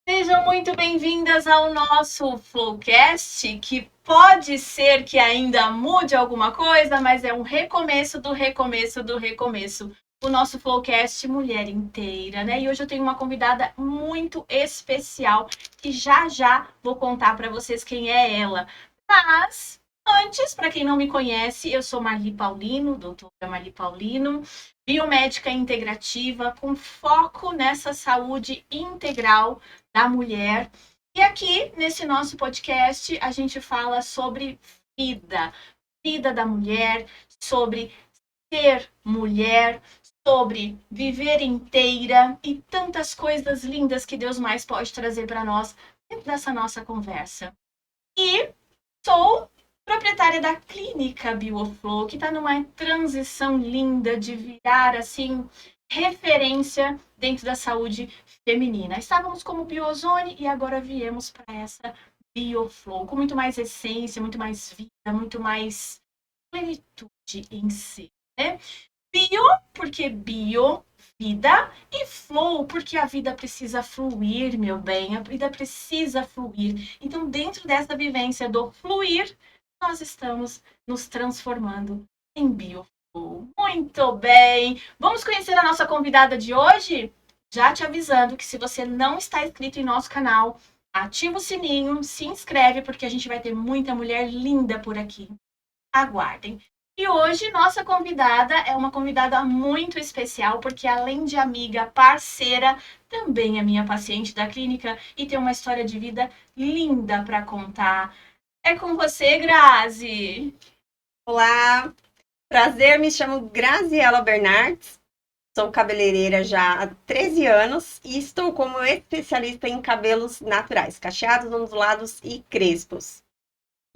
Sejam muito bem-vindas ao nosso Flowcast, que pode ser que ainda mude alguma coisa, mas é um recomeço do recomeço do recomeço. O nosso Flowcast Mulher Inteira, né? E hoje eu tenho uma convidada muito especial que já já vou contar para vocês quem é ela. Mas antes, para quem não me conhece, eu sou Marli Paulino, doutora Marli Paulino, biomédica integrativa com foco nessa saúde integral da mulher. E aqui, nesse nosso podcast, a gente fala sobre vida, vida da mulher, sobre ser mulher, sobre viver inteira e tantas coisas lindas que Deus mais pode trazer para nós dentro dessa nossa conversa. E sou proprietária da clínica BioFlow, que está numa transição linda de virar assim referência dentro da saúde feminina. Estávamos como Biozone e agora viemos para essa BioFlow, com muito mais essência, muito mais vida, muito mais plenitude em si, né? Bio, porque bio, vida, e flow, porque a vida precisa fluir, meu bem, a vida precisa fluir. Então, dentro dessa vivência do fluir, nós estamos nos transformando em bioflow. Muito bem! Vamos conhecer a nossa convidada de hoje? Já te avisando que se você não está inscrito em nosso canal, ativa o sininho, se inscreve, porque a gente vai ter muita mulher linda por aqui. Aguardem. E hoje nossa convidada é uma convidada muito especial, porque além de amiga, parceira, também é minha paciente da clínica e tem uma história de vida linda para contar. É com você, Grazi. Olá, prazer, me chamo Graziela Bernardes, sou cabeleireira já há 13 anos e estou como especialista em cabelos naturais, cacheados, ondulados e crespos.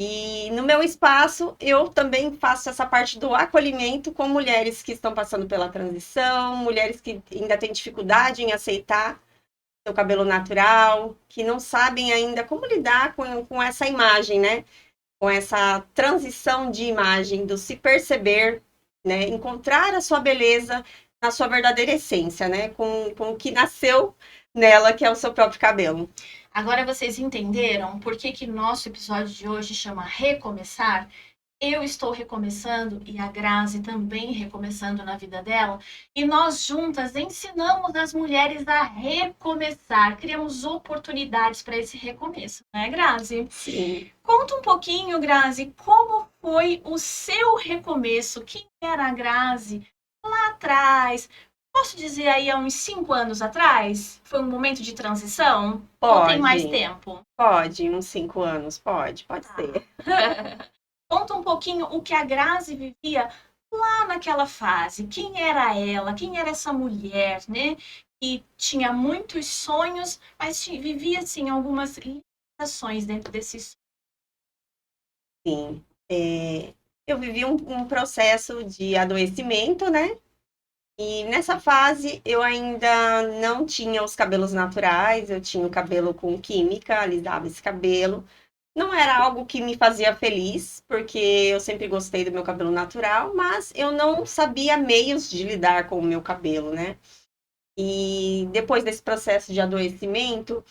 E no meu espaço, eu também faço essa parte do acolhimento com mulheres que estão passando pela transição, mulheres que ainda têm dificuldade em aceitar seu cabelo natural, que não sabem ainda como lidar com essa imagem, né? Com essa transição de imagem, do se perceber, né? Encontrar a sua beleza na sua verdadeira essência, né? Com o que nasceu nela, que é o seu próprio cabelo. Agora vocês entenderam por que nosso episódio de hoje chama Recomeçar? Eu estou recomeçando e a Grazi também recomeçando na vida dela. E nós juntas ensinamos as mulheres a recomeçar, criamos oportunidades para esse recomeço, né, Grazi? Sim. Conta um pouquinho, Grazi, como foi o seu recomeço? Quem era a Grazi lá atrás? Posso dizer aí há uns 5 anos atrás? Foi um momento de transição? Ou tem mais Pode, tempo? pode, uns 5 anos, pode Tá. ser. Conta um pouquinho o que a Grazi vivia lá naquela fase. Quem era ela? Quem era essa mulher, né? Que tinha muitos sonhos, mas vivia, assim, algumas limitações dentro desses Sim. Eu vivi um processo de adoecimento, né? E nessa fase eu ainda não tinha os cabelos naturais, eu tinha o cabelo com química, alisava esse cabelo. Não era algo que me fazia feliz, porque eu sempre gostei do meu cabelo natural, mas eu não sabia meios de lidar com o meu cabelo, né? E depois desse processo de adoecimento,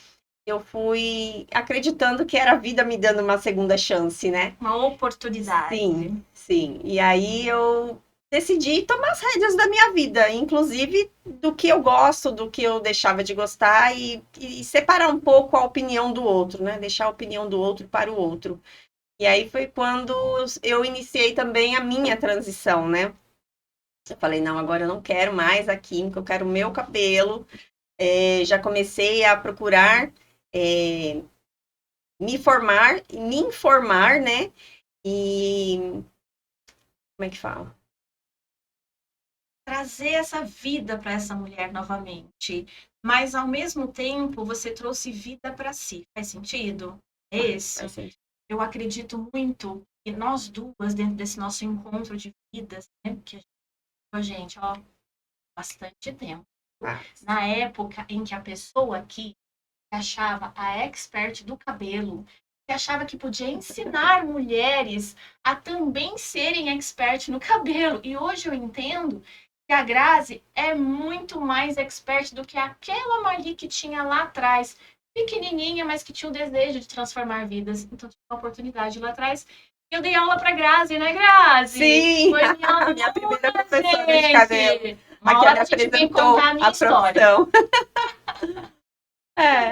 eu fui acreditando que era a vida me dando uma segunda chance, né? uma Sim, oportunidade. sim. E aí eu decidi tomar as rédeas da minha vida, inclusive do que eu gosto, do que eu deixava de gostar e separar um pouco a opinião do outro, né? Deixar a opinião do outro para o outro. E aí foi quando eu iniciei também a minha transição, né? Eu falei, não, agora eu não quero mais a química, eu quero o meu cabelo. Já comecei a procurar é, me informar, né? E como é que fala? Trazer essa vida para essa mulher novamente. Mas, ao mesmo tempo, você trouxe vida para si. Faz sentido? É Vai isso? ser. Eu acredito muito que nós duas, dentro desse nosso encontro de vidas, né? Que a gente, ó, bastante tempo. Ah, Na época em que a pessoa aqui se achava a expert do cabelo, que achava que podia ensinar mulheres a também serem expert no cabelo. E hoje eu entendo que a Grazi é muito mais expert do que aquela Marli que tinha lá atrás. pequenininha, mas que tinha o desejo de transformar vidas. Então, tive uma oportunidade lá atrás. Eu dei aula pra Grazi, né, Grazi? Sim, Foi minha a minha primeira aluna, professora de cabelo. gente! Uma Aqui ela hora me a gente vem contar apresentou a minha a história. profissão.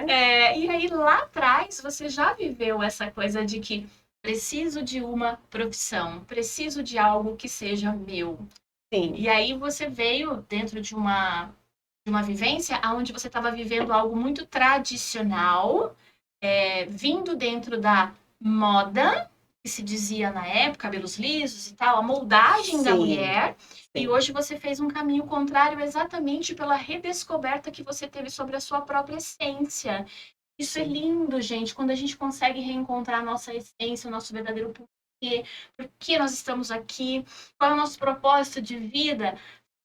É. E aí, lá atrás, você já viveu essa coisa de que preciso de uma profissão, preciso de algo que seja meu. Sim, E aí você veio dentro de uma vivência onde você estava vivendo algo muito tradicional, vindo dentro da moda, que se dizia na época, cabelos lisos e tal, a moldagem da sim, mulher, e sim. hoje você fez um caminho contrário exatamente pela redescoberta que você teve sobre a sua própria essência. Isso é Sim. lindo, gente, quando a gente consegue reencontrar a nossa essência, o nosso verdadeiro porquê, por que nós estamos aqui, qual é o nosso propósito de vida.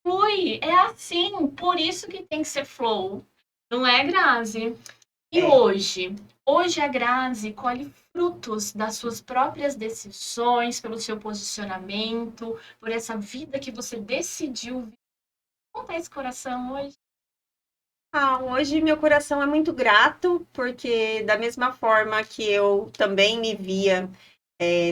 Flui, é assim, por isso que tem que ser flow, não é, Grazi? E É. hoje a Grazi colhe frutos das suas próprias decisões, pelo seu posicionamento, por essa vida que você decidiu viver. Como tá esse coração hoje? Hoje meu coração é muito grato, porque da mesma forma que eu também me via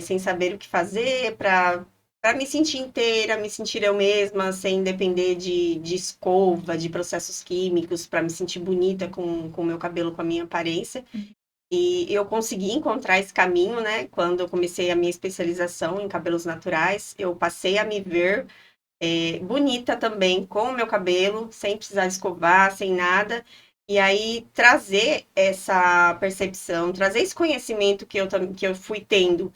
sem saber o que fazer, para me sentir inteira, me sentir eu mesma, sem depender de escova, de processos químicos, para me sentir bonita com o meu cabelo, com a minha aparência. E eu consegui encontrar esse caminho, né? Quando eu comecei a minha especialização em cabelos naturais, eu passei a me ver bonita também com o meu cabelo, sem precisar escovar, sem nada. E aí trazer essa percepção, trazer esse conhecimento que eu fui tendo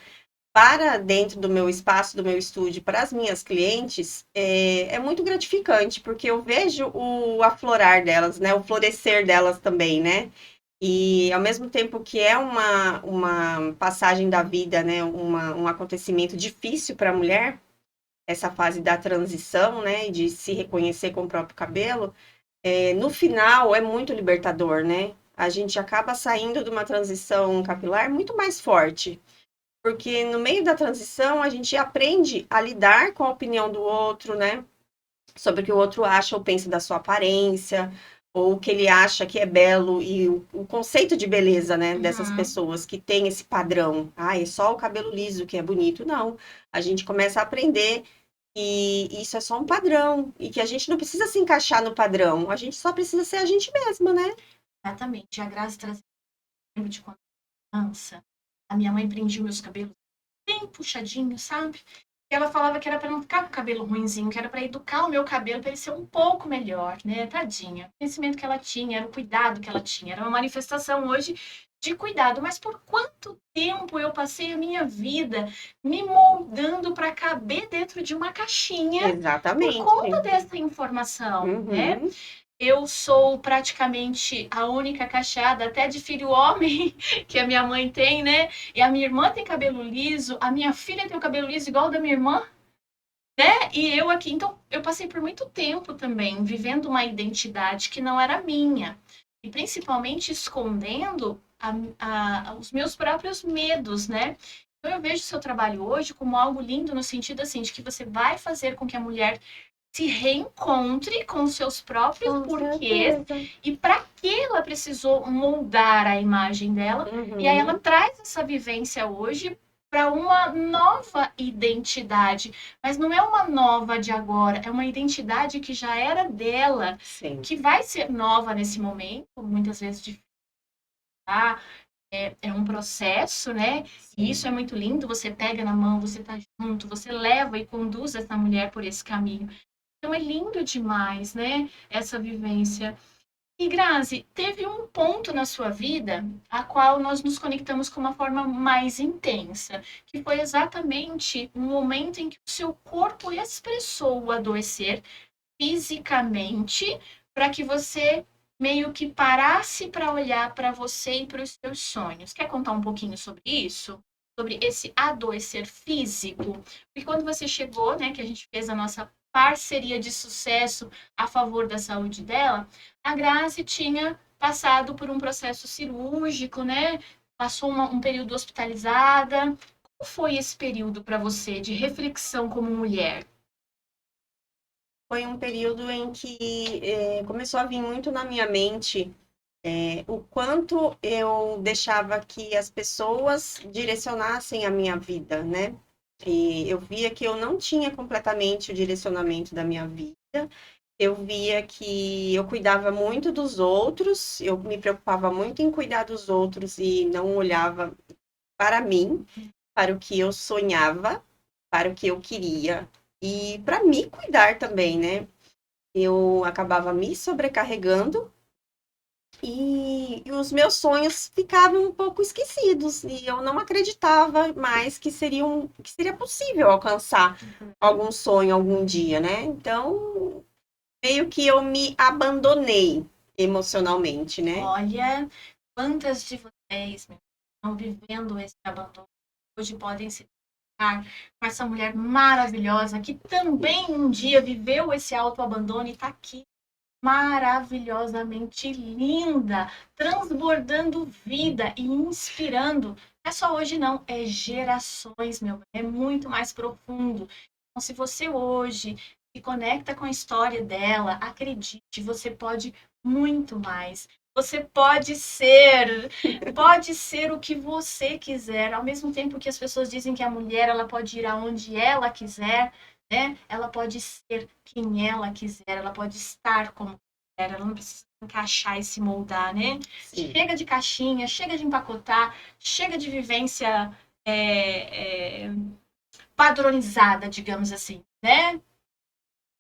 para dentro do meu espaço, do meu estúdio, para as minhas clientes, é muito gratificante, porque eu vejo o aflorar delas, né? O florescer delas também, né? E ao mesmo tempo que é uma passagem da vida, né? Um acontecimento difícil para a mulher, essa fase da transição, né? De se reconhecer com o próprio cabelo, no final é muito libertador, né? A gente acaba saindo de uma transição capilar muito mais forte. Porque no meio da transição a gente aprende a lidar com a opinião do outro, né? Sobre o que o outro acha ou pensa da sua aparência, ou o que ele acha que é belo, e o conceito de beleza, né? Dessas Uhum. pessoas que tem esse padrão. Ah, é só o cabelo liso que é bonito. Não. A gente começa a aprender que isso é só um padrão, e que a gente não precisa se encaixar no padrão, a gente só precisa ser a gente mesma, né? Exatamente. A Grazi trazia um lembro de quando eu era criança. A minha mãe prendia meus cabelos bem puxadinhos, sabe? E ela falava que era para não ficar com o cabelo ruinzinho, que era para educar o meu cabelo para ele ser um pouco melhor, né? Tadinha. O conhecimento que ela tinha, era o cuidado que ela tinha, era uma manifestação hoje de cuidado. Mas por quanto tempo eu passei a minha vida me moldando para caber dentro de uma caixinha por conta Exatamente. dessa informação, né? Uhum. Eu sou praticamente a única cacheada, até de filho homem, que a minha mãe tem, né? E a minha irmã tem cabelo liso, a minha filha tem o cabelo liso igual ao da minha irmã, né? E eu aqui, então, eu passei por muito tempo também vivendo uma identidade que não era minha. E principalmente escondendo os meus próprios medos, né? Então eu vejo o seu trabalho hoje como algo lindo no sentido assim de que você vai fazer com que a mulher se reencontre com seus próprios Com porquês certeza. e para que ela precisou moldar a imagem dela. E aí ela Uhum. traz essa vivência hoje para uma nova identidade, mas não é uma nova de agora, é uma identidade que já era dela, Sim. que vai ser nova nesse momento, muitas vezes de é um processo, né? E Sim. isso é muito lindo. Você pega na mão, você tá junto, você leva e conduz essa mulher por esse caminho. Então é lindo demais, né? Essa vivência. E Grazi, teve um ponto na sua vida a qual nós nos conectamos com uma forma mais intensa, que foi exatamente o momento em que o seu corpo expressou o adoecer fisicamente para que você meio que parasse para olhar para você e para os seus sonhos. Quer contar um pouquinho sobre isso? Sobre esse adoecer físico? Porque quando você chegou, né, que a gente fez a nossa parceria de sucesso a favor da saúde dela, a Grazi tinha passado por um processo cirúrgico, né? Passou um período hospitalizada. Como foi esse período para você de reflexão como mulher? Foi um período em que começou a vir muito na minha mente O quanto eu deixava que as pessoas direcionassem a minha vida, né? E eu via que eu não tinha completamente o direcionamento da minha vida. Eu via que eu cuidava muito dos outros, eu me preocupava muito em cuidar dos outros e não olhava para mim, para o que eu sonhava, para o que eu queria e para me cuidar também, né? Eu acabava me sobrecarregando e os meus sonhos ficavam um pouco esquecidos e eu não acreditava mais que seria possível alcançar algum sonho algum dia, né? Então, meio que eu me abandonei emocionalmente, né? Olha, quantas de vocês estão vivendo esse abandono hoje podem se identificar com essa mulher maravilhosa que também um dia viveu esse autoabandono e está aqui maravilhosamente linda, transbordando vida e inspirando. Não é só hoje, não, é gerações, meu, é muito mais profundo. Então, se você hoje se conecta com a história dela, acredite, você pode muito mais. Você pode ser o que você quiser, ao mesmo tempo que as pessoas dizem que a mulher ela pode ir aonde ela quiser, né? Ela pode ser quem ela quiser, ela pode estar como quiser, ela não precisa encaixar e se moldar, né? Sim. Chega de caixinha, chega de empacotar, chega de vivência padronizada, digamos assim, né?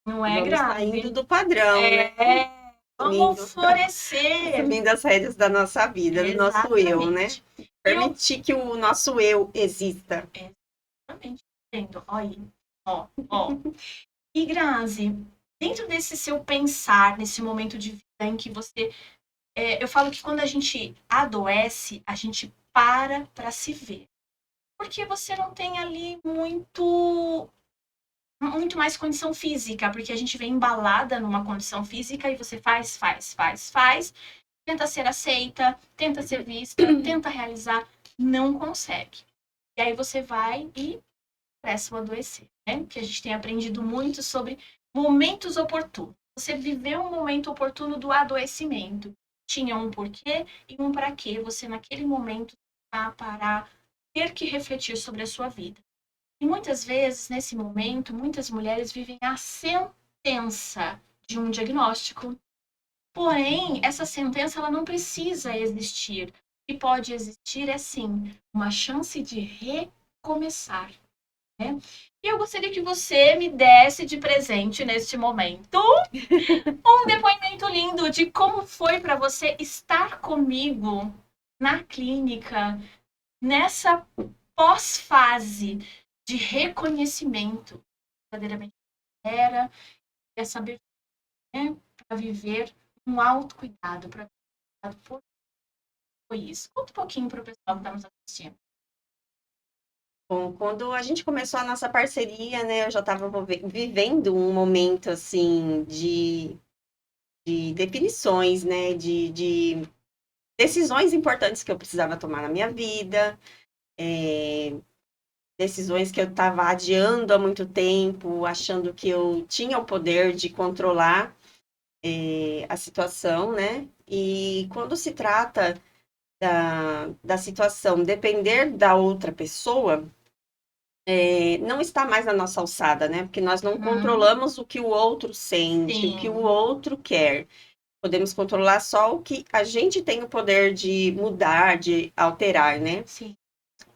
Não é Vamos saindo grave. do padrão, né? Vamos Assumindo, florescer. assumindo as rédeas da nossa vida, do nosso eu, né? Exatamente. E eu Permitir que o nosso eu exista. exatamente entendo. Olha aí. Ó, ó. E Grazi, dentro desse seu pensar, nesse momento de vida em que você. Eu falo que quando a gente adoece, a gente para se ver. Porque você não tem ali muito mais condição física, porque a gente vem embalada numa condição física e você faz, tenta ser aceita, tenta ser vista, tenta realizar, não consegue. E aí você vai e começa a adoecer, né? Que a gente tem aprendido muito sobre momentos oportunos. Você viveu um momento oportuno do adoecimento. Tinha um porquê e um para quê. Você, naquele momento, parar, ter que refletir sobre a sua vida. E muitas vezes, nesse momento, muitas mulheres vivem a sentença de um diagnóstico. Porém, essa sentença ela não precisa existir. O que pode existir é sim uma chance de recomeçar, né? E eu gostaria que você me desse de presente neste momento um depoimento lindo de como foi para você estar comigo na clínica, nessa pós-fase de reconhecimento, verdadeiramente era, essa abertura, né, para viver um autocuidado, para foi isso. Conta um pouquinho para o pessoal que está nos assistindo. Bom, quando a gente começou a nossa parceria, né, eu já estava vivendo um momento, assim, de definições, né, de decisões importantes que eu precisava tomar na minha vida, decisões que eu estava adiando há muito tempo, achando que eu tinha o poder de controlar a situação, né? E quando se trata da situação depender da outra pessoa, não está mais na nossa alçada, né? Porque nós não controlamos o que o outro sente, Sim. o que o outro quer. Podemos controlar só o que a gente tem o poder de mudar, de alterar, né? Sim.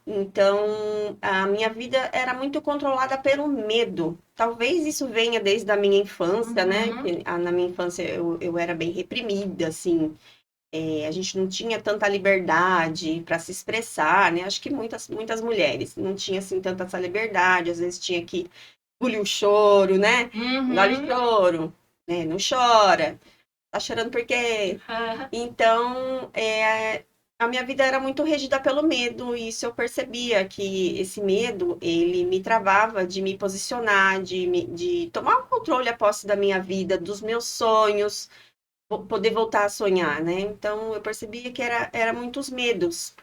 Então, a minha vida era muito controlada pelo medo. Talvez isso venha desde a minha infância, né? Que, na minha infância eu era bem reprimida, assim. A gente não tinha tanta liberdade para se expressar, né? Acho que muitas mulheres não tinham, assim, tanta essa liberdade. Às vezes tinha que engolir o choro, né? Engole o choro, né? Não chora. Tá chorando por quê? Então, a minha vida era muito regida pelo medo, e isso eu percebia que esse medo, ele me travava de me posicionar, de tomar o controle a posse da minha vida, dos meus sonhos, poder voltar a sonhar, né? Então, eu percebia que era muitos medos.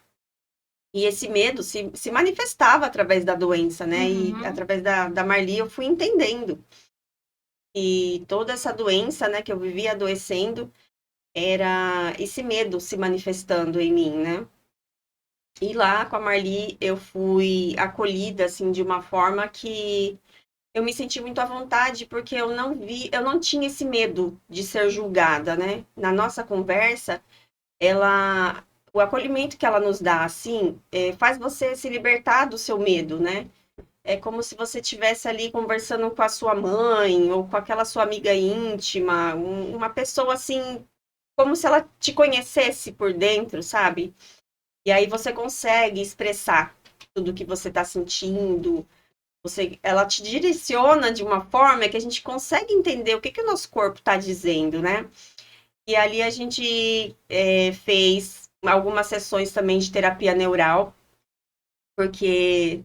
E esse medo se manifestava através da doença, né? E através da Marli eu fui entendendo. E toda essa doença, né, que eu vivia adoecendo, era esse medo se manifestando em mim, né? E lá com a Marli eu fui acolhida assim de uma forma que eu me senti muito à vontade porque eu não tinha esse medo de ser julgada, né? Na nossa conversa, ela, o acolhimento que ela nos dá, assim, faz você se libertar do seu medo, né? É como se você estivesse ali conversando com a sua mãe ou com aquela sua amiga íntima, uma pessoa assim, como se ela te conhecesse por dentro, sabe? E aí você consegue expressar tudo o que você está sentindo. Ela te direciona de uma forma que a gente consegue entender o que o nosso corpo está dizendo, né? E ali a gente fez algumas sessões também de terapia neural, porque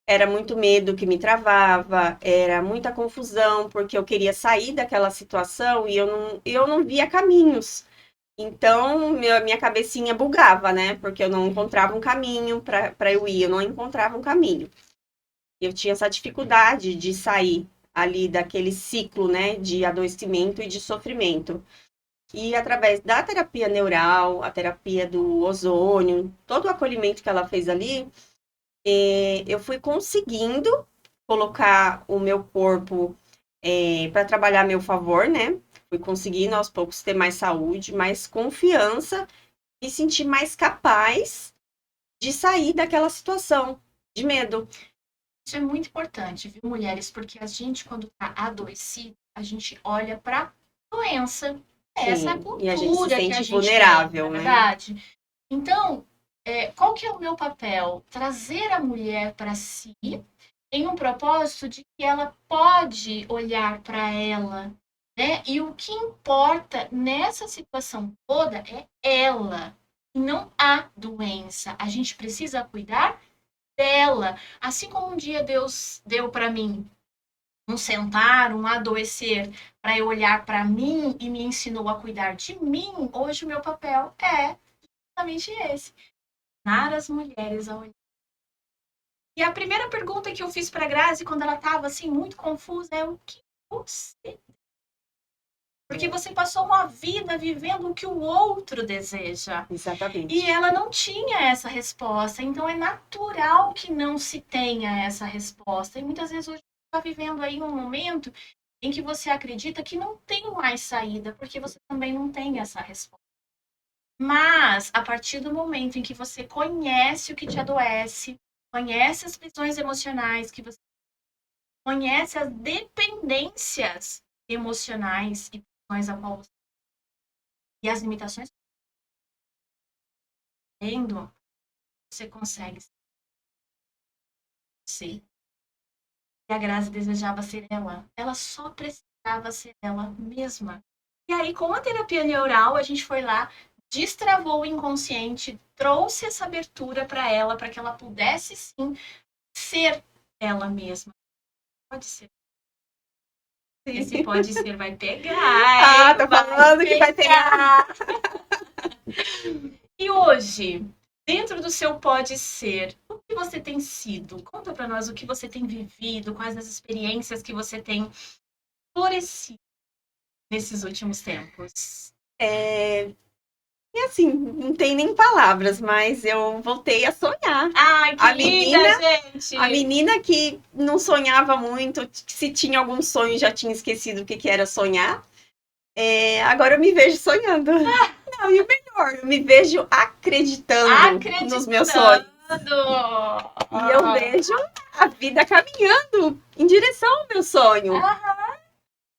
era muito medo que me travava, era muita confusão, porque eu queria sair daquela situação e eu não via caminhos. Então, minha cabecinha bugava, né? Porque eu não encontrava um caminho para eu ir, eu não encontrava um caminho. Eu tinha essa dificuldade de sair ali daquele ciclo, né, de adoecimento e de sofrimento. E através da terapia neural, a terapia do ozônio, todo o acolhimento que ela fez ali, eu fui conseguindo colocar o meu corpo para trabalhar a meu favor, né? Fui conseguindo aos poucos ter mais saúde, mais confiança e sentir mais capaz de sair daquela situação de medo. Isso é muito importante, viu, mulheres? Porque a gente, quando tá adoecido, a gente olha pra doença. Essa é a Sim, e a gente se cultura que a sente gente tem, não é vulnerável, né? verdade? Então, qual que é o meu papel? Trazer a mulher para si em um propósito de que ela pode olhar para ela, né? E o que importa nessa situação toda é ela, e não a doença. A gente precisa cuidar dela. Assim como um dia Deus deu para mim um sentar, um adoecer, para eu olhar para mim e me ensinou a cuidar de mim, hoje o meu papel é justamente esse: ensinar as mulheres a olhar. E a primeira pergunta que eu fiz para a Grazi, quando ela estava assim, muito confusa, é: o que você. Porque você passou uma vida vivendo o que o outro deseja. Exatamente. E ela não tinha essa resposta. Então é natural que não se tenha essa resposta. E muitas vezes hoje você está vivendo aí um momento em que você acredita que não tem mais saída, porque você também não tem essa resposta. Mas a partir do momento em que você conhece o que te adoece, conhece as prisões emocionais, que você conhece as dependências emocionais e prisões a qual você e as limitações que você está tendo, você consegue ser. E a Grazi desejava ser ela. Ela só precisava ser ela mesma. E aí, com a terapia neural, a gente foi lá, destravou o inconsciente, trouxe essa abertura para que ela pudesse sim ser ela mesma. Pode ser. Esse pode ser vai pegar, hein? Tô falando que vai pegar. E hoje, dentro do seu pode ser, o que você tem sido? Conta para nós o que você tem vivido, quais as experiências que você tem florescido nesses últimos tempos. E assim, não tem nem palavras, mas eu voltei a sonhar. Ai, que linda, gente! A menina que não sonhava muito, se tinha algum sonho já tinha esquecido o que era sonhar. Agora eu me vejo sonhando. Não, e o melhor, eu me vejo acreditando nos meus sonhos. E eu vejo a vida caminhando em direção ao meu sonho.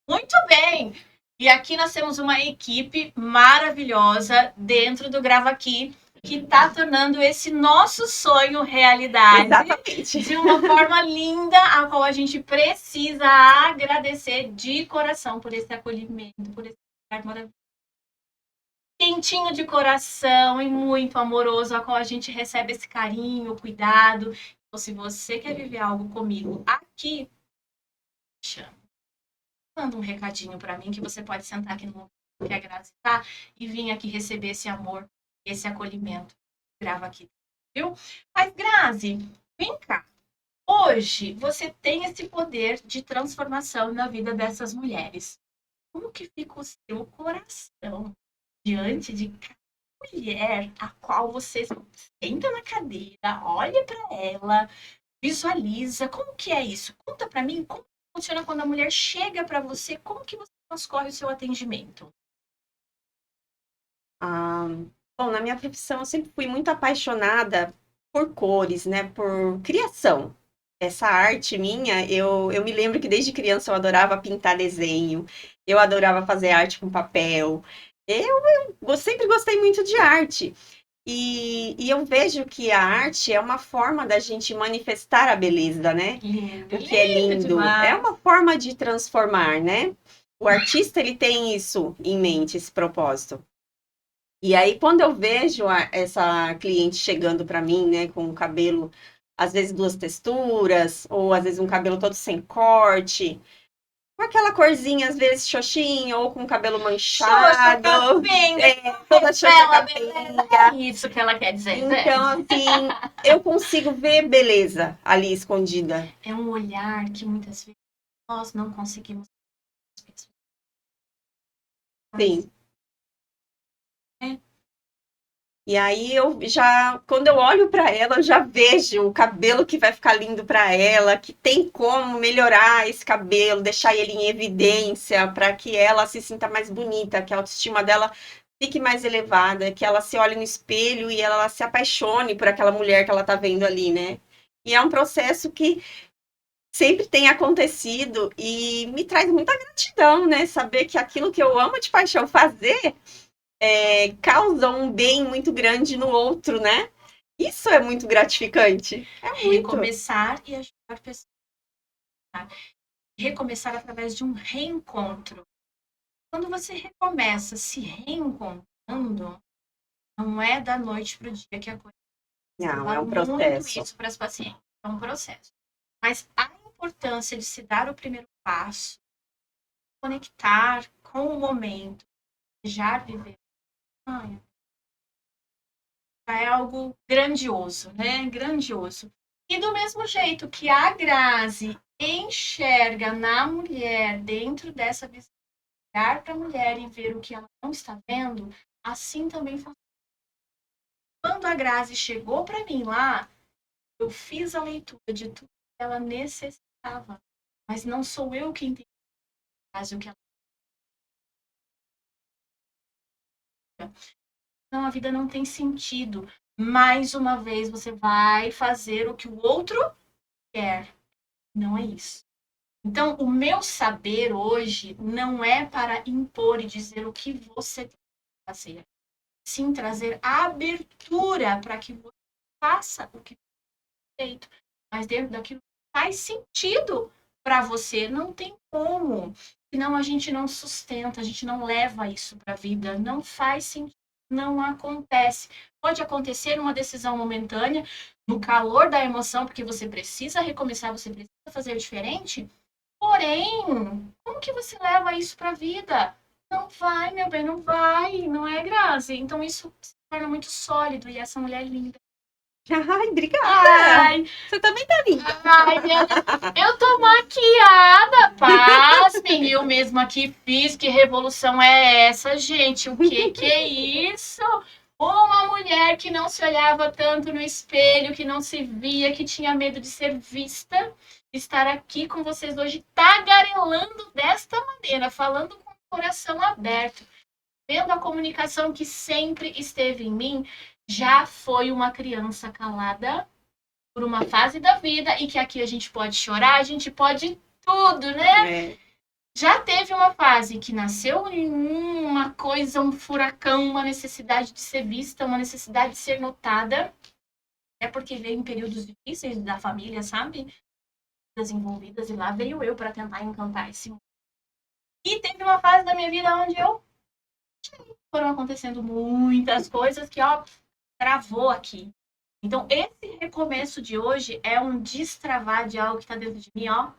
Muito bem! E aqui nós temos uma equipe maravilhosa dentro do Grava Aqui, que está tornando esse nosso sonho realidade. Exatamente. De uma forma linda, a qual a gente precisa agradecer de coração por esse acolhimento, por esse lugar maravilhoso. Quentinho de coração e muito amoroso, a qual a gente recebe esse carinho, cuidado. Então, se você quer viver algo comigo aqui, manda um recadinho para mim que você pode sentar aqui no momento que a Grazi tá e vir aqui receber esse amor, esse acolhimento. Grava aqui, viu? Mas, Grazi, vem cá. Hoje você tem esse poder de transformação na vida dessas mulheres. Como que fica o seu coração diante de cada mulher a qual você senta na cadeira, olha para ela, visualiza. Como que é isso? Conta para mim como funciona quando a mulher chega para você, como que você transcorre o seu atendimento? Ah, bom, na minha profissão eu sempre fui muito apaixonada por cores, né? Por criação. Essa arte minha, eu me lembro que desde criança eu adorava pintar desenho, eu adorava fazer arte com papel. Eu sempre gostei muito de arte. E eu vejo que a arte é uma forma da gente manifestar a beleza, né? Lindo, O que é lindo lindo. É demais. uma forma de transformar, né? O artista, ele tem isso em mente, esse propósito. E aí, quando eu vejo essa cliente chegando para mim, né, com o cabelo, às vezes duas texturas, ou às vezes um cabelo todo sem corte, com aquela corzinha, às vezes xoxinha, ou com o cabelo Xoxa, manchado, capenga, toda xoxa bela, beleza. É capenga. isso que ela quer dizer, né? Então, assim, eu consigo ver beleza ali escondida. É um olhar que muitas vezes nós não conseguimos ver. Mas, Sim. é, E aí eu já, quando eu olho para ela, eu já vejo o cabelo que vai ficar lindo para ela, que tem como melhorar esse cabelo, deixar ele em evidência para que ela se sinta mais bonita, que a autoestima dela fique mais elevada, que ela se olhe no espelho e ela se apaixone por aquela mulher que ela tá vendo ali, né? E é um processo que sempre tem acontecido e me traz muita gratidão, né? Saber que aquilo que eu amo de paixão fazer causa um bem muito grande no outro, né? Isso é muito gratificante. É muito. recomeçar e ajudar pessoas. Recomeçar através de um reencontro. Quando você recomeça se reencontrando, não é da noite para o dia que a coisa. Eu Não, é falo um muito processo. isso para as pacientes. É um processo. Mas a importância de se dar o primeiro passo, conectar com o momento, já viver, já é algo grandioso, né? Grandioso. E do mesmo jeito que a Grazi enxerga na mulher, dentro dessa visão, olhar para a mulher e ver o que ela não está vendo, assim também funciona. Quando a Grazi chegou para mim lá, eu fiz a leitura de tudo que ela necessitava, mas não sou eu quem tem que fazer o que ela. Não, a vida não tem sentido. Mais uma vez você vai fazer o que o outro quer. Não é isso. Então, o meu saber hoje não é para impor e dizer o que você tem que fazer, sim trazer abertura para que você faça o que tem feito, mas dentro daquilo que faz sentido para você. Não tem como. Senão a gente não sustenta, a gente não leva isso para a vida. Não faz sentido, não acontece. Pode acontecer uma decisão momentânea, no calor da emoção, porque você precisa recomeçar, você precisa fazer diferente. Porém, como que você leva isso para a vida? Não vai, meu bem, não vai, não é, Grazi? Então isso se torna muito sólido e essa mulher é linda. Ai, obrigada! Ai, Você também tá linda. ai, meu Deus. Eu tô maquiada, pasmem. Eu mesma que fiz. Que revolução é essa, gente? O que é isso? Uma mulher que não se olhava tanto no espelho, que não se via, que tinha medo de ser vista, estar aqui com vocês hoje, tagarelando desta maneira, falando com o coração aberto, vendo a comunicação que sempre esteve em mim, já foi uma criança calada por uma fase da vida e que aqui a gente pode chorar, a gente pode tudo, né? É. Já teve uma fase que nasceu em uma coisa, um furacão, uma necessidade de ser vista, uma necessidade de ser notada. É porque veio em períodos difíceis da família, sabe? Das envolvidas, e lá veio eu para tentar encantar esse mundo. E teve uma fase da minha vida onde foram acontecendo muitas coisas que, ó, travou aqui. Então, esse recomeço de hoje é um destravar de algo que está dentro de mim, ó,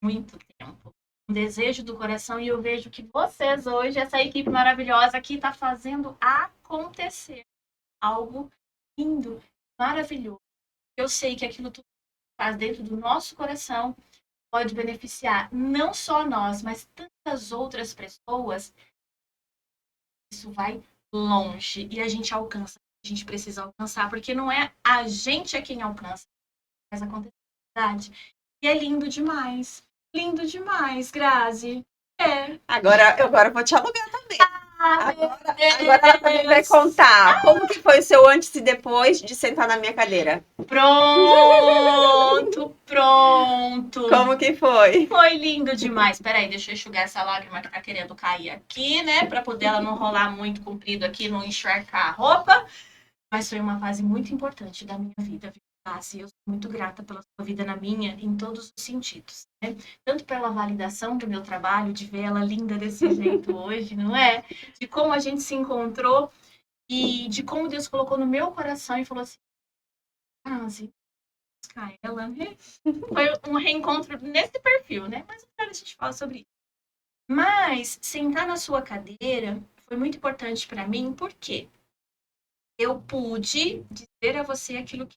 muito tempo. Um desejo do coração, e eu vejo que vocês hoje, essa equipe maravilhosa aqui, está fazendo acontecer algo lindo, maravilhoso. Eu sei que aquilo tudo que faz dentro do nosso coração pode beneficiar não só nós, mas tantas outras pessoas. isso vai longe e a gente alcança. A gente precisa alcançar, porque não é a gente quem alcança, mas acontece na verdade. E é lindo demais, Grazi. É. Agora eu vou te alugar também. Agora Meu ela também vai Deus. contar como que foi o seu antes e depois de sentar na minha cadeira. Pronto. Como que foi? Foi lindo demais. Peraí, deixa eu enxugar essa lágrima que tá querendo cair aqui, né? Pra poder ela não rolar muito comprido aqui, não encharcar a roupa. Mas foi uma fase muito importante da minha vida, viu, Cassi? Eu sou muito grata pela sua vida na minha, em todos os sentidos, né? Tanto pela validação do meu trabalho, de ver ela linda desse jeito hoje, não é? De como a gente se encontrou e de como Deus colocou no meu coração e falou assim, Cassi, buscar ela, né? Foi um reencontro nesse perfil, né? Mas agora a gente fala sobre isso. Mas sentar na sua cadeira foi muito importante para mim, por quê? Eu pude dizer a você aquilo que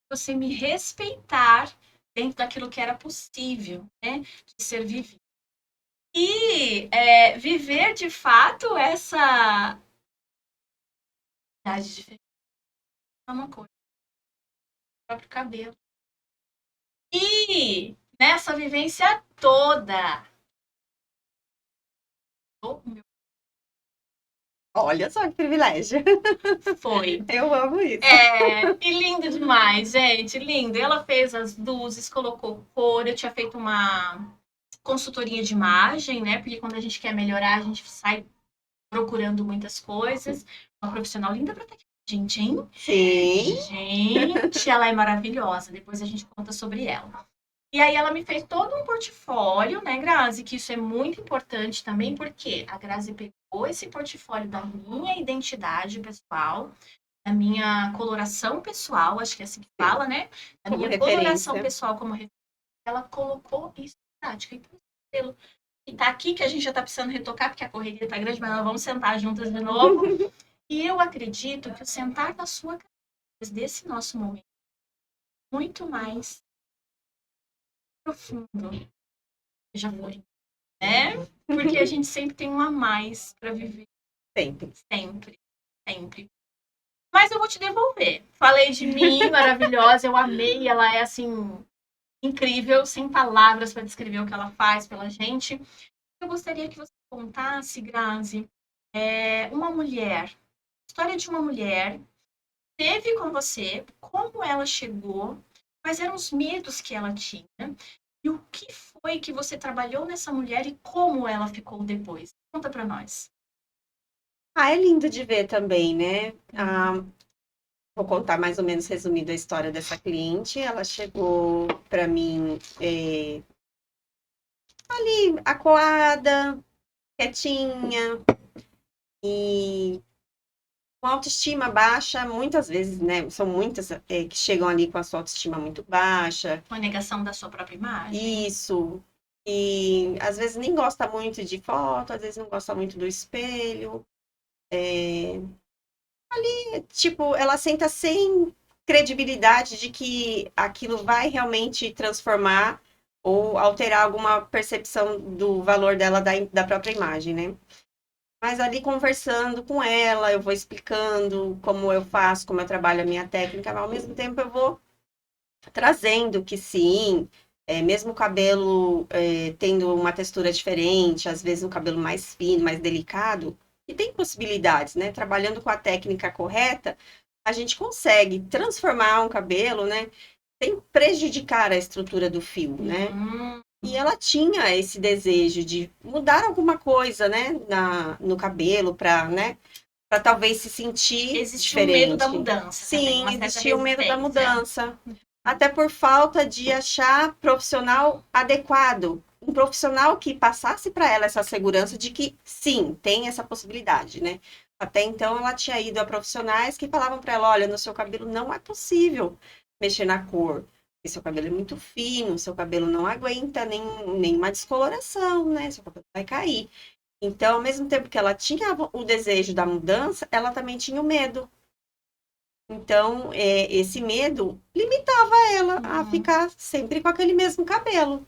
você me respeitar dentro daquilo que era possível, né, de ser vivido. E viver de fato essa idade diferente é uma coisa, o próprio cabelo. E nessa vivência toda, o meu Olha só que privilégio. foi. Eu amo isso. E lindo demais, gente, lindo. Ela fez as luzes, colocou cor. Eu tinha feito uma consultoria de imagem, né? Porque quando a gente quer melhorar, a gente sai procurando muitas coisas. Uma profissional linda pra estar aqui, gente, hein? Sim. Gente, ela é maravilhosa. Depois a gente conta sobre ela. E aí ela me fez todo um portfólio, né, Grazi? Que isso é muito importante também, porque a Grazi pegou esse portfólio da minha identidade pessoal, da minha coloração pessoal, acho que é assim que fala, né? Da Como minha referência. coloração pessoal como referência. Ela colocou isso em prática. Então, pelo que tá aqui, que a gente já tá precisando retocar, porque a correria tá grande, mas nós vamos sentar juntas de novo. E eu acredito que o sentar na sua cabeça desse nosso momento muito mais profundo que já foi, né? Porque a gente sempre tem um a mais para viver. Sempre. Sempre, sempre. Mas eu vou te devolver. Falei de mim, maravilhosa, eu amei, ela é assim incrível, sem palavras para descrever o que ela faz pela gente. Eu gostaria que você contasse, Grazi, uma mulher, história de uma mulher, teve com você, como ela chegou, quais eram os medos que ela tinha, e o que foi que você trabalhou nessa mulher e como ela ficou depois. Conta para nós. É lindo de ver também, né? Vou contar mais ou menos resumido a história dessa cliente. Ela chegou para mim ali acuada, quietinha e com autoestima baixa, muitas vezes, né? São muitas que chegam ali com a sua autoestima muito baixa. Uma negação da sua própria imagem. Isso. E às vezes nem gosta muito de foto, às vezes não gosta muito do espelho. Ali, tipo, ela senta sem credibilidade de que aquilo vai realmente transformar ou alterar alguma percepção do valor dela da própria imagem, né? Mas ali conversando com ela, eu vou explicando como eu faço, como eu trabalho a minha técnica, mas ao mesmo tempo eu vou trazendo que sim, mesmo o cabelo tendo uma textura diferente, às vezes um cabelo mais fino, mais delicado, e tem possibilidades, né? Trabalhando com a técnica correta, a gente consegue transformar um cabelo, né? Sem prejudicar a estrutura do fio, né? E ela tinha esse desejo de mudar alguma coisa, né? No cabelo, para, né? Para talvez se sentir Existia diferente. o medo da mudança. Sim, também, existia o medo da resistência. mudança. Até por falta de achar profissional adequado. Um profissional que passasse para ela essa segurança de que, sim, tem essa possibilidade, né? Até então, ela tinha ido a profissionais que falavam para ela, olha, no seu cabelo não é possível mexer na cor. Porque seu cabelo é muito fino, seu cabelo não aguenta nenhuma descoloração, né? Seu cabelo vai cair. Então, ao mesmo tempo que ela tinha o desejo da mudança, ela também tinha o medo. Então, esse medo limitava ela a ficar sempre com aquele mesmo cabelo.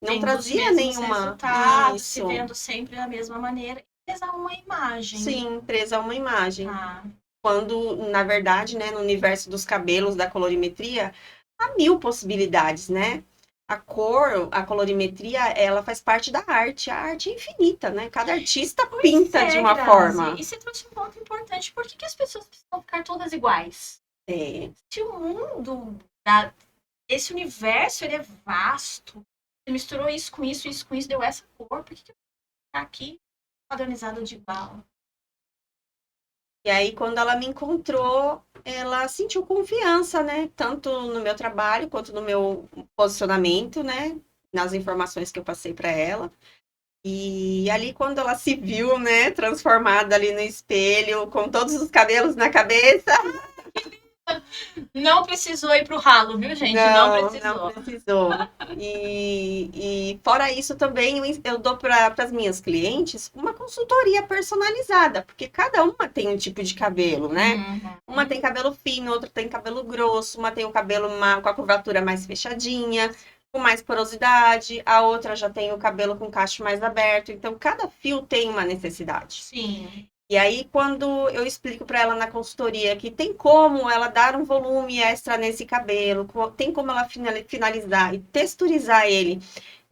Não Tendo trazia os mesmos nenhuma... resultados, se Isso. vendo sempre da mesma maneira. presa a uma imagem. Sim, presa a uma imagem. Ah, Quando, na verdade, né, no universo dos cabelos, da colorimetria, há mil possibilidades, né? A cor, a colorimetria, ela faz parte da arte. A arte é infinita, né? Cada artista pinta de uma Grazi, forma. e você trouxe um ponto importante. Por que, que as pessoas precisam ficar todas iguais? É, Se o mundo, da, esse universo, ele é vasto. Você misturou isso com isso, deu essa cor. Por que, que eu vou ficar aqui padronizado de igual? e aí, quando ela me encontrou, ela sentiu confiança, né? Tanto no meu trabalho quanto no meu posicionamento, né? Nas informações que eu passei para ela. E ali, quando ela se viu, né, transformada ali no espelho, com todos os cabelos na cabeça. Não precisou ir pro ralo, viu, gente? Não Não precisou. precisou. E fora isso, também eu dou para as minhas clientes uma consultoria personalizada, porque cada uma tem um tipo de cabelo, né? Uma tem cabelo fino, outra tem cabelo grosso, uma tem o cabelo com a curvatura mais fechadinha, com mais porosidade, a outra já tem o cabelo com cacho mais aberto. Então, cada fio tem uma necessidade. Sim. E aí, quando eu explico para ela na consultoria que tem como ela dar um volume extra nesse cabelo, tem como ela finalizar e texturizar ele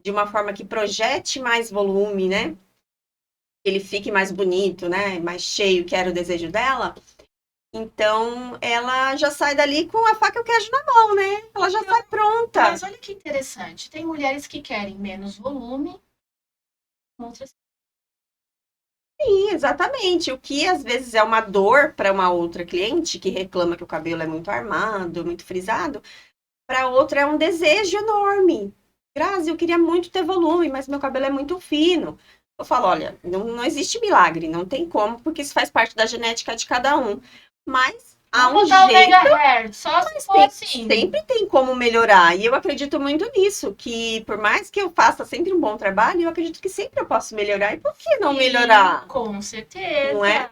de uma forma que projete mais volume, né? Ele fique mais bonito, né? Mais cheio, que era o desejo dela. Então, ela já sai dali com a faca e o queijo na mão, né? Ela já sai pronta. Mas olha que interessante. Tem mulheres que querem menos volume, outras. Sim, exatamente. O que às vezes é uma dor para uma outra cliente que reclama que o cabelo é muito armado, muito frisado, para outra é um desejo enorme. Grazi, eu queria muito ter volume, mas meu cabelo é muito fino. Eu falo, olha, não existe milagre, não tem como, porque isso faz parte da genética de cada um. Mas há um Vamos botar o jeito, Mega Hair, só se for assim. sempre tem como melhorar. E eu acredito muito nisso, que por mais que eu faça sempre um bom trabalho, eu acredito que sempre eu posso melhorar. E por que não Sim, melhorar? com certeza. Não é?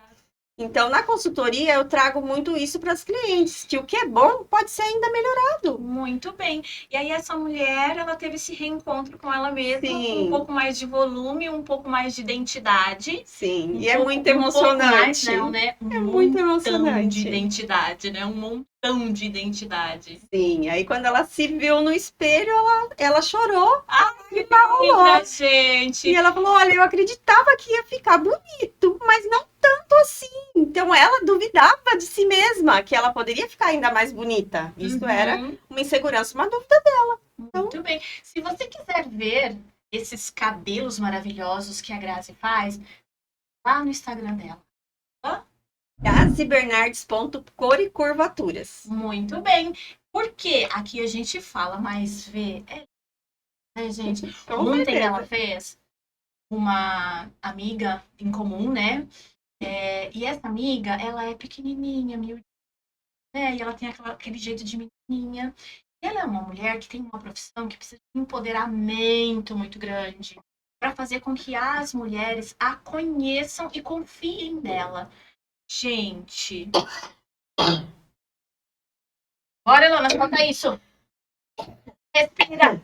Então, na consultoria, eu trago muito isso para as clientes, que o que é bom pode ser ainda melhorado. Muito bem. E aí essa mulher, ela teve esse reencontro com ela mesma, com Sim. um pouco mais de volume, um pouco mais de identidade. Sim, Um e é pouco- muito um pouco mais, emocionante. não, né? Um É muito montão emocionante. de identidade, né? Um montão de identidade. Sim, aí quando ela se viu no espelho, ela chorou. Que linda, gente! E ela falou: olha, eu acreditava que ia ficar bonito, mas não tanto assim. Então ela duvidava de si mesma, que ela poderia ficar ainda mais bonita. Isso era uma insegurança, uma dúvida. Muito bem. Se você quiser ver esses cabelos maravilhosos que a Grazi faz, lá no Instagram dela. GraziBernardes.cor e curvaturas. Muito bem. Porque aqui a gente fala, mas vê. Né, gente? Com Ontem certeza. ela fez uma amiga em comum, né? E essa amiga, ela é pequenininha, miudinha, né? E ela tem aquele jeito de menininha. E ela é uma mulher que tem uma profissão que precisa de um empoderamento muito grande para fazer com que as mulheres a conheçam e confiem nela. Gente. Bora, Ilona, solta isso. Respira.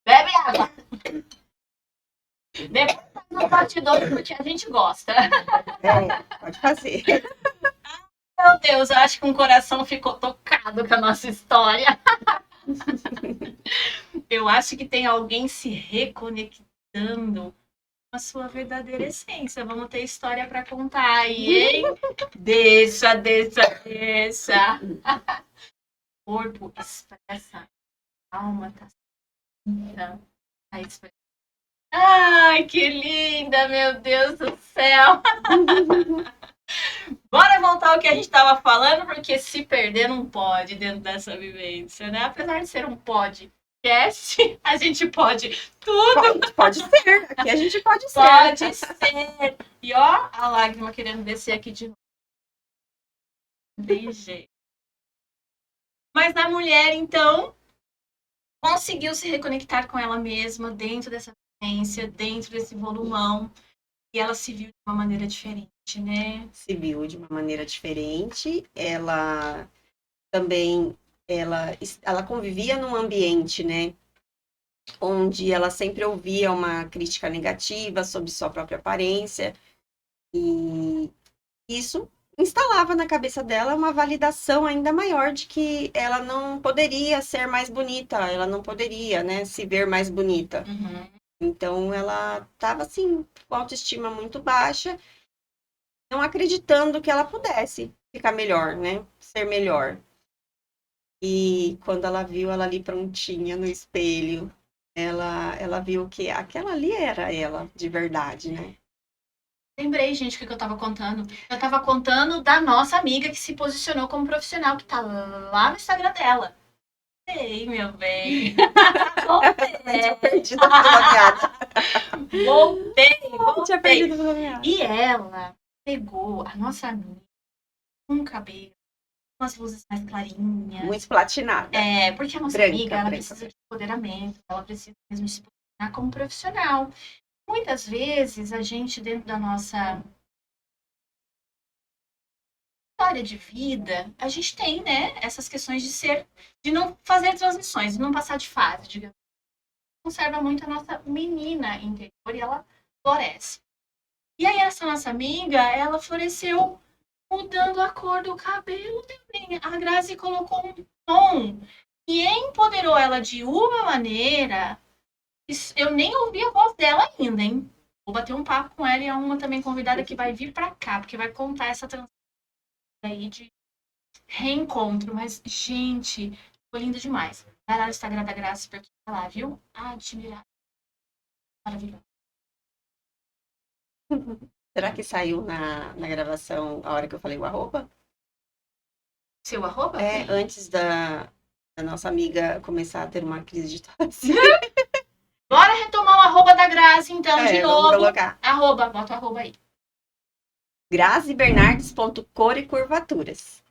Bebe água. Depois faz no parte 2 porque a gente gosta. Pode fazer. Meu Deus, eu acho que um coração ficou tocado com a nossa história. Eu acho que tem alguém se reconectando com a sua verdadeira essência. Vamos ter história para contar aí, hein? Deixa. O corpo expressa, a alma tá cinta, tá expressa. Ai, que linda, meu Deus do céu! Bora voltar ao que a gente estava falando, porque se perder não pode dentro dessa vivência, né? Apesar de ser um podcast, a gente pode tudo. Pode ser. Aqui a gente pode ser. Pode ser. E ó, a lágrima querendo descer aqui de novo. Tem jeito. Mas a mulher, então, conseguiu se reconectar com ela mesma dentro dessa vivência, dentro desse volumão. E ela se viu de uma maneira diferente, né? Se viu de uma maneira diferente. Ela também, ela convivia num ambiente, né? onde ela sempre ouvia uma crítica negativa sobre sua própria aparência, e isso instalava na cabeça dela uma validação ainda maior de que ela não poderia ser mais bonita, ela não poderia, né, se ver mais bonita. Uhum. Então ela estava assim, com autoestima muito baixa, não acreditando que ela pudesse ficar melhor, né, ser melhor. E quando ela viu ela ali prontinha no espelho, ela viu que aquela ali era ela de verdade, né? Lembrei, gente, o que eu tava contando. Eu tava contando da nossa amiga que se posicionou como profissional, que tá lá no Instagram dela. Ei, meu bem. Tinha perdido a fila meada. Tinha Voltei. perdido a fila meada. E ela pegou a nossa amiga com o cabelo, com as luzes mais clarinhas. Muito platinada. Porque a nossa Branca, amiga, ela branca, precisa de empoderamento, ela precisa mesmo se posicionar como profissional. Muitas vezes a gente, dentro da nossa história de vida, a gente tem, né, essas questões de não fazer transições, de não passar de fase, digamos. Conserva muito a nossa menina interior e ela floresce. E aí essa nossa amiga, ela floresceu mudando a cor do cabelo também. A Grazi colocou um tom e empoderou ela de uma maneira. Eu nem ouvi a voz dela ainda, hein? Vou bater um papo com ela e é uma também convidada que vai vir pra cá, porque vai contar essa transição aí de reencontro. Mas, gente, foi lindo demais. Vai lá no Instagram da Graça, porque tá lá, viu? Admirável. Maravilhoso. Será que saiu na gravação a hora que eu falei o arroba? Seu arroba? Antes da nossa amiga começar a ter uma crise de tosse. Bora retomar o arroba da Grazi, então, de Vamos novo. colocar. Arroba, bota o arroba aí. grazibernardes.cor e curvaturas.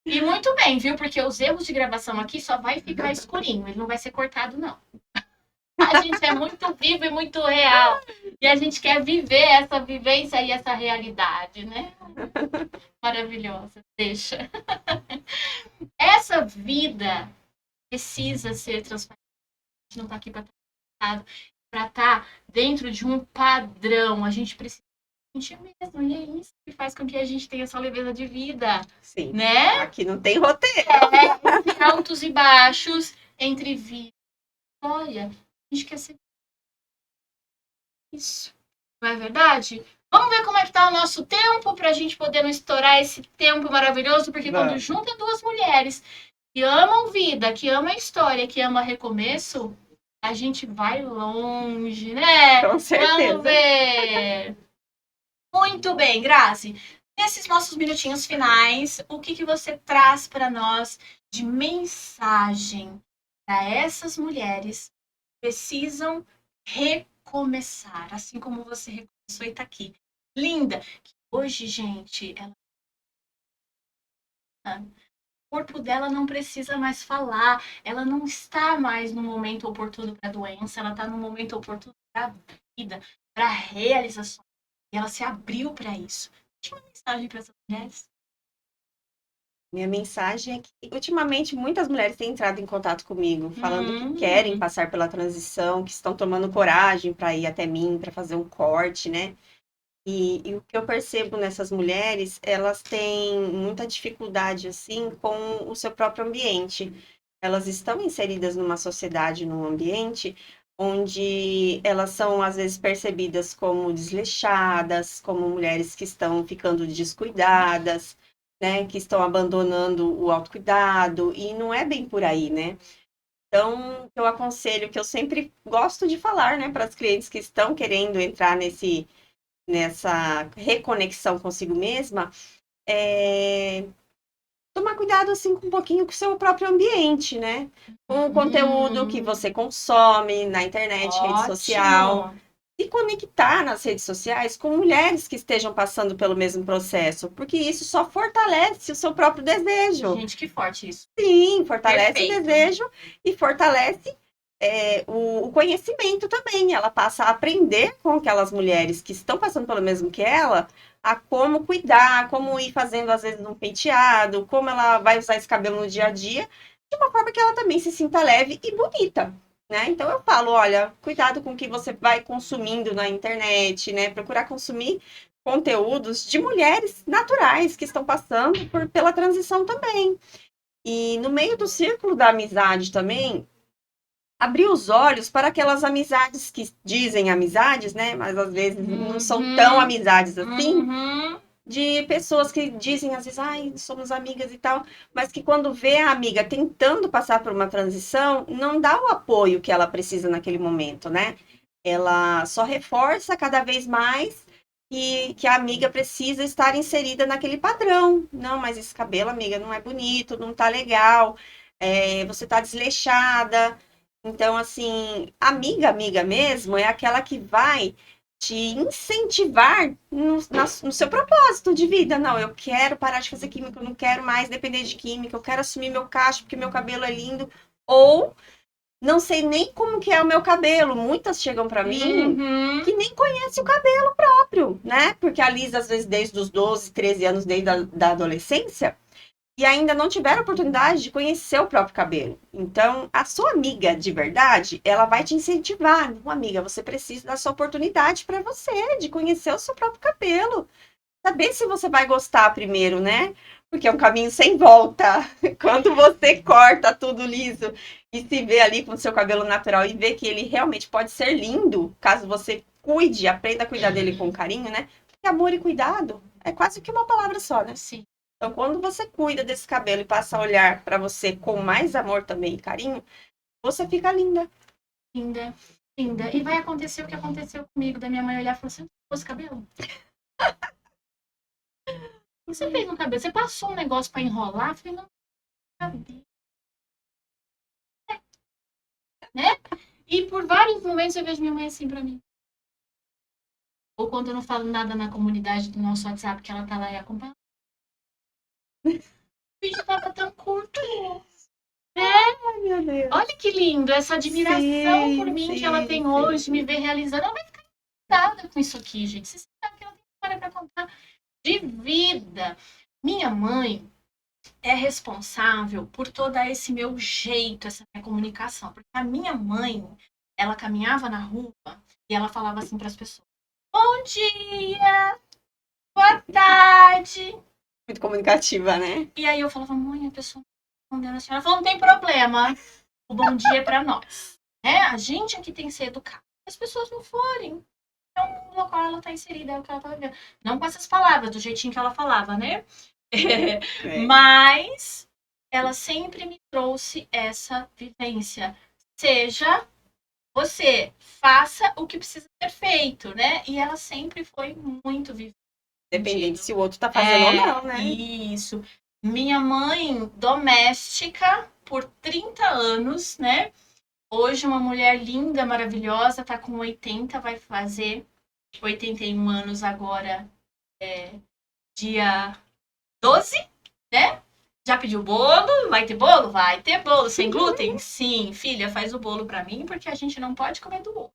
E muito bem, viu? Porque os erros de gravação aqui só vai ficar escurinho, ele não vai ser cortado, não. A gente é muito vivo e muito real. E a gente quer viver essa vivência e essa realidade, né? Maravilhosa. Deixa. Essa vida precisa ser transparente. A gente não tá aqui para estar dentro de um padrão. A gente precisa a gente mesmo. E é isso que faz com que a gente tenha essa leveza de vida. Sim. Né? Aqui não tem roteiro. Entre altos e baixos, entre vida. Olha, a gente quer ser isso. Não é verdade? Vamos ver como é que tá o nosso tempo pra gente poder não estourar esse tempo maravilhoso, porque quando junta duas mulheres que amam vida, que amam história, que amam recomeço, a gente vai longe, né? Com certeza. Vamos ver. Muito bem, Grazi. Nesses nossos minutinhos finais, o que você traz para nós de mensagem para essas mulheres que precisam recomeçar, assim como você recomeçou e está aqui. Linda, que hoje, gente, o corpo dela não precisa mais falar, ela não está mais no momento oportuno para a doença, ela está no momento oportuno para a vida, para a realização. E ela se abriu para isso. Deixa uma mensagem para essas mulheres. Minha mensagem é que, ultimamente, muitas mulheres têm entrado em contato comigo, falando que querem passar pela transição, que estão tomando coragem para ir até mim, para fazer um corte, né? E o que eu percebo nessas mulheres, elas têm muita dificuldade, assim, com o seu próprio ambiente. Elas estão inseridas numa sociedade, num ambiente onde elas são, às vezes, percebidas como desleixadas, como mulheres que estão ficando descuidadas, né, que estão abandonando o autocuidado, e não é bem por aí, né? Então, eu aconselho, que eu sempre gosto de falar, né, para as clientes que estão querendo entrar nessa reconexão consigo mesma, tomar cuidado, assim, com um pouquinho com o seu próprio ambiente, né? Com o conteúdo que você consome na internet, rede social. E conectar nas redes sociais com mulheres que estejam passando pelo mesmo processo, porque isso só fortalece o seu próprio desejo. Gente, que forte isso. Sim, fortalece Perfeito. o desejo e fortalece o conhecimento também. Ela passa a aprender com aquelas mulheres que estão passando pelo mesmo que ela, a como cuidar, como ir fazendo, às vezes, um penteado, como ela vai usar esse cabelo no dia a dia, de uma forma que ela também se sinta leve e bonita. né? Então eu falo, olha, cuidado com o que você vai consumindo na internet, né? Procurar consumir conteúdos de mulheres naturais que estão passando pela transição também. E no meio do círculo da amizade também, abrir os olhos para aquelas amizades que dizem amizades, né? Mas às vezes não são tão amizades assim, de pessoas que dizem às vezes, ai, somos amigas e tal, mas que quando vê a amiga tentando passar por uma transição, não dá o apoio que ela precisa naquele momento, né? Ela só reforça cada vez mais que a amiga precisa estar inserida naquele padrão. Não, mas esse cabelo, amiga, não é bonito, não tá legal, você tá desleixada. Então, assim, amiga mesmo é aquela que vai te incentivar no seu propósito de vida. Não, eu quero parar de fazer química, eu não quero mais depender de química, eu quero assumir meu cacho porque meu cabelo é lindo. Ou não sei nem como que é o meu cabelo. Muitas chegam para mim que nem conhecem o cabelo próprio, né? Porque a Liz, às vezes, desde os 12, 13 anos, desde da adolescência, e ainda não tiveram oportunidade de conhecer o próprio cabelo. Então, a sua amiga de verdade, ela vai te incentivar. Não, amiga, você precisa da sua oportunidade para você, de conhecer o seu próprio cabelo. Saber se você vai gostar primeiro, né? Porque é um caminho sem volta. Quando você corta tudo liso e se vê ali com o seu cabelo natural e vê que ele realmente pode ser lindo, caso você cuide, aprenda a cuidar dele com carinho, né? Porque amor e cuidado é quase que uma palavra só, né? Sim. Então, quando você cuida desse cabelo e passa a olhar para você com mais amor também e carinho, você fica linda. Linda, linda. E vai acontecer o que aconteceu comigo, da minha mãe olhar e falar assim, esse cabelo? O que você fez no cabelo? Você passou um negócio para enrolar? Eu falei, não, cabelo. Né? E por vários momentos eu vejo minha mãe assim para mim. Ou quando eu não falo nada na comunidade do nosso WhatsApp, que ela tá lá e acompanha. O vídeo tava tão curto. Ai, meu Deus. Olha que lindo, essa admiração por mim que ela tem hoje, me ver realizando. Ela vai ficar encantada com isso aqui, gente. Você sabe que ela tem história para contar de vida. Minha mãe é responsável por todo esse meu jeito, essa minha comunicação. Porque a minha mãe, ela caminhava na rua e ela falava assim para as pessoas: bom dia, boa tarde. Muito comunicativa, né? E aí eu falava: mãe, a pessoa não respondendo, a senhora falou: não tem problema, o bom dia é para nós. A gente aqui tem que ser educado. Se as pessoas não forem, então no local ela está inserida, é o que ela está vivendo. Não com essas palavras, do jeitinho que ela falava, né? Mas ela sempre me trouxe essa vivência. Seja você, faça o que precisa ser feito, né? E ela sempre foi muito vivente. Dependendo se o outro tá fazendo ou não, né? Isso. Minha mãe, doméstica, por 30 anos, né? Hoje uma mulher linda, maravilhosa, tá com 80, vai fazer 81 anos agora, dia 12, né? Já pediu bolo? Vai ter bolo? Vai ter bolo. Sem glúten? Sim. Filha, faz o bolo para mim, porque a gente não pode comer do outro.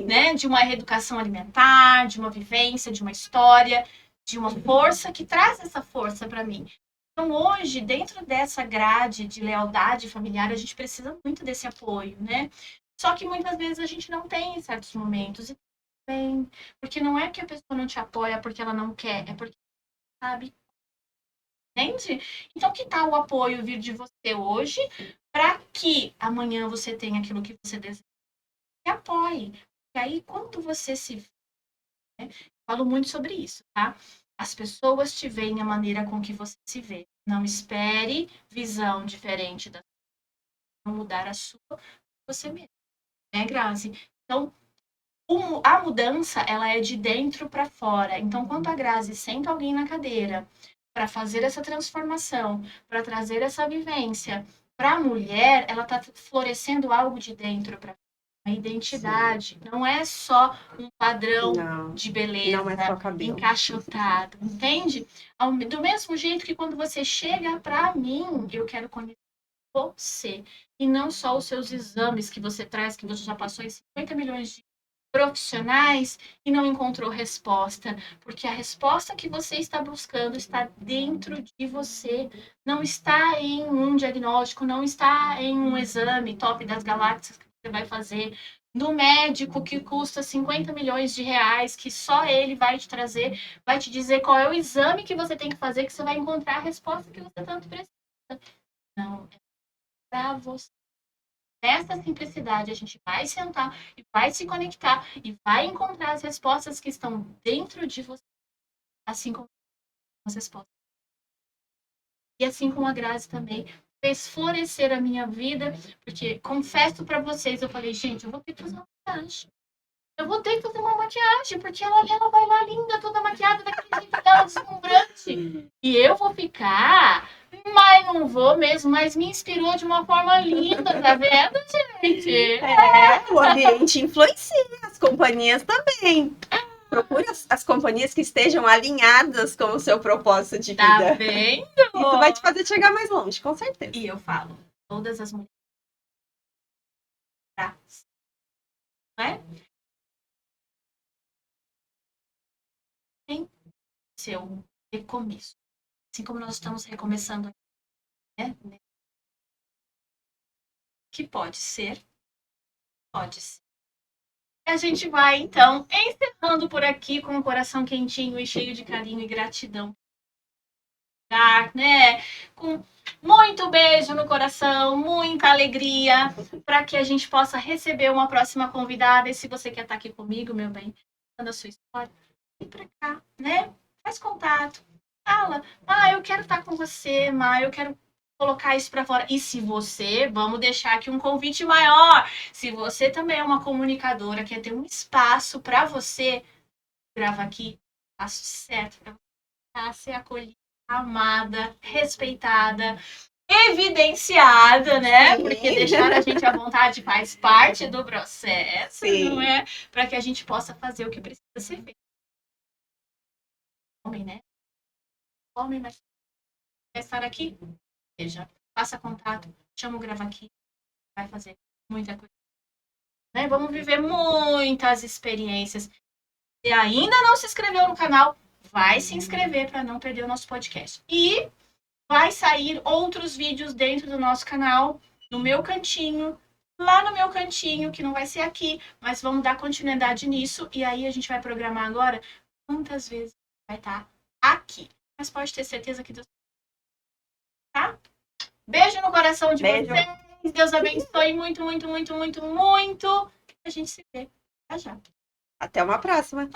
Né? De uma reeducação alimentar, de uma vivência, de uma história, de uma força que traz essa força para mim. Então, hoje, dentro dessa grade de lealdade familiar, a gente precisa muito desse apoio, né? Só que muitas vezes a gente não tem em certos momentos. E bem, porque não é que a pessoa não te apoia porque ela não quer, é porque sabe. Entende? Então, que tal o apoio vir de você hoje para que amanhã você tenha aquilo que você deseja? E apoie. E aí, quando você se vê, né? Falo muito sobre isso, tá? As pessoas te veem a maneira com que você se vê. Não espere visão diferente da sua, mudar a sua você mesmo, né, Grazi? Então, a mudança, ela é de dentro para fora. Então, quando a Grazi senta alguém na cadeira para fazer essa transformação, para trazer essa vivência, para a mulher, ela está florescendo algo de dentro para a identidade. Sim. Não é só um padrão de beleza não é só cabelo. encaixotado, entende? Do mesmo jeito que quando você chega para mim, eu quero conhecer você e não só os seus exames que você traz, que você já passou em 50 milhões de profissionais e não encontrou resposta, porque a resposta que você está buscando está dentro de você, não está em um diagnóstico, não está em um exame top das galáxias que você vai fazer, no médico que custa 50 milhões de reais, que só ele vai te trazer, vai te dizer qual é o exame que você tem que fazer, que você vai encontrar a resposta que você tanto precisa. Não, é para você. Nessa simplicidade, a gente vai sentar e vai se conectar e vai encontrar as respostas que estão dentro de você, assim como as respostas. E assim como a Grazi também fez florescer a minha vida, porque confesso para vocês, eu falei, gente, eu vou ter que fazer uma maquiagem. Eu vou ter que fazer uma maquiagem, porque ela vai lá linda, toda maquiada, daquele jeito dela, deslumbrante. E eu vou ficar, mas não vou mesmo, mas me inspirou de uma forma linda, tá vendo, gente? O ambiente influencia, as companhias também. Procure as companhias que estejam alinhadas com o seu propósito de vida. Tá vendo? Isso vai te fazer chegar mais longe, com certeza. E eu falo, todas as mulheres. Tá? Não é? Tem seu recomeço. Assim como nós estamos recomeçando aqui, né? Que pode ser. Pode ser. A gente vai, então, encerrando por aqui com o coração quentinho e cheio de carinho e gratidão. Né? Com muito beijo no coração, muita alegria, para que a gente possa receber uma próxima convidada. E se você quer estar aqui comigo, meu bem, manda a sua história, vem para cá, né? Faz contato, fala. Eu quero estar com você, eu quero colocar isso para fora. E se você, vamos deixar aqui um convite maior, se você também é uma comunicadora, quer ter um espaço para você, grava aqui, espaço certo para você ser acolhida, amada, respeitada, evidenciada, né? Sim. Porque deixar a gente à vontade faz parte do processo, Sim. não é? Para que a gente possa fazer o que precisa ser feito. Homem, né? Homem, mas quer estar aqui? Veja, faça contato, chama o Grava Aqui, vai fazer muita coisa. Né? Vamos viver muitas experiências. Se ainda não se inscreveu no canal, vai se inscrever para não perder o nosso podcast. E vai sair outros vídeos dentro do nosso canal, no meu cantinho, lá no meu cantinho, que não vai ser aqui, mas vamos dar continuidade nisso. E aí a gente vai programar agora quantas vezes vai estar aqui. Mas pode ter certeza que Deus... Tá? Beijo no coração de vocês. Deus abençoe muito, muito, muito, muito, muito. A gente se vê. Já já. Até uma próxima.